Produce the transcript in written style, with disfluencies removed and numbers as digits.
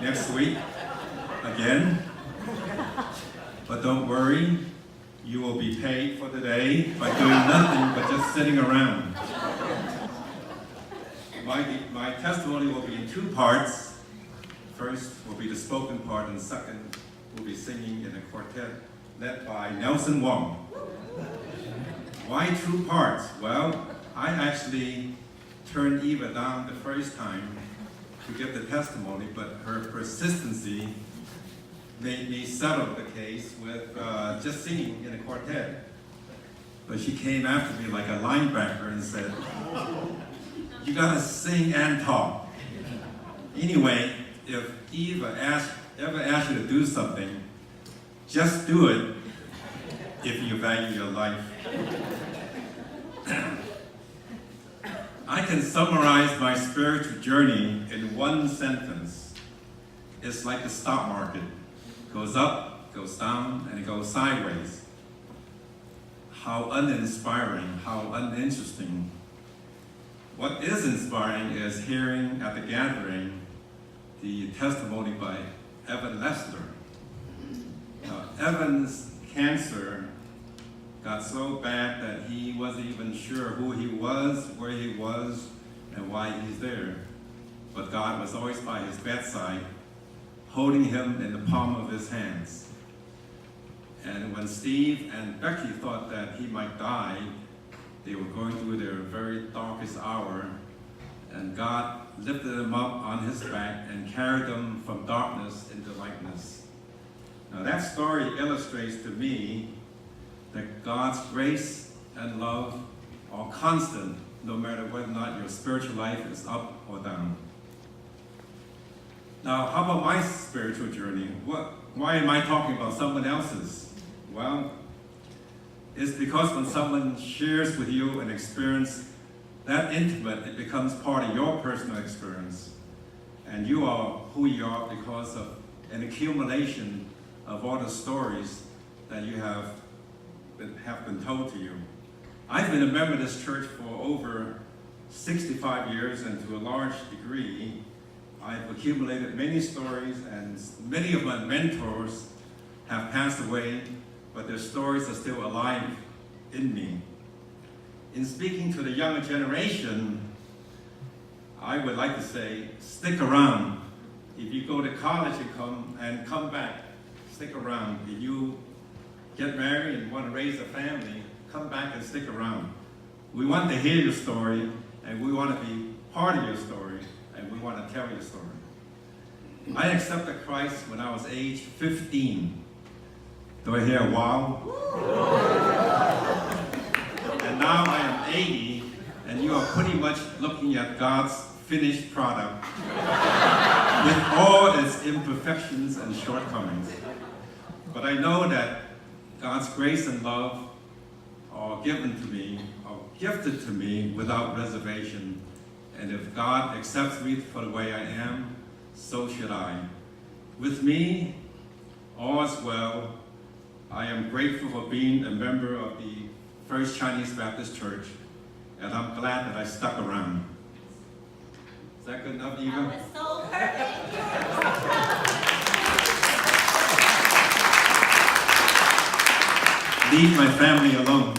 next week again. But don't worry, you will be paid for the day by doing nothing but just sitting around. My testimony will be in two parts. First will be the spoken part, and second will be singing in a quartet led by Nelson Wong. Why two parts? Well, I actually turned Eva down the first time to give the testimony, but her persistency made me settle the case with just singing in a quartet. But she came after me like a linebacker and said, "You gotta sing and talk." Anyway, if Eva ever asks you to do something, just do it if you value your life. I can summarize my spiritual journey in one sentence. It's like the stock market. It goes up, goes down, and it goes sideways. How uninspiring, how uninteresting. What is inspiring is hearing at the gathering the testimony by Evan Lester. Now, Evan's cancer got so bad that he wasn't even sure who he was, where he was, and why he's there. But God was always by his bedside, holding him in the palm of his hands. And when Steve and Becky thought that he might die, they were going through their very darkest hour, and God lifted him up on his back and carried them from darkness into lightness. Now that story illustrates to me that God's grace and love are constant, no matter whether or not your spiritual life is up or down. Now, how about my spiritual journey? Why am I talking about someone else's? Well, it's because when someone shares with you an experience that intimate, it becomes part of your personal experience. And you are who you are because of an accumulation of all the stories that you have been told to you. I've been a member of this church for over 65 years, and to a large degree, I've accumulated many stories, and many of my mentors have passed away, but their stories are still alive in me. In speaking to the younger generation, I would like to say, stick around. If you go to college and come back, stick around. If you get married and want to raise a family, come back and stick around. We want to hear your story, and we want to be part of your story, and we want to tell your story. I accepted Christ when I was age 15. Do I hear a wow? And now I am 80, and you are pretty much looking at God's finished product with all its imperfections and shortcomings. But I know that God's grace and love are given to me, are gifted to me without reservation. And if God accepts me for the way I am, so should I. With me, all is well. I am grateful for being a member of the First Chinese Baptist Church, and I'm glad that I stuck around. Is that good enough, Eva? That was so perfect. Leave my family alone.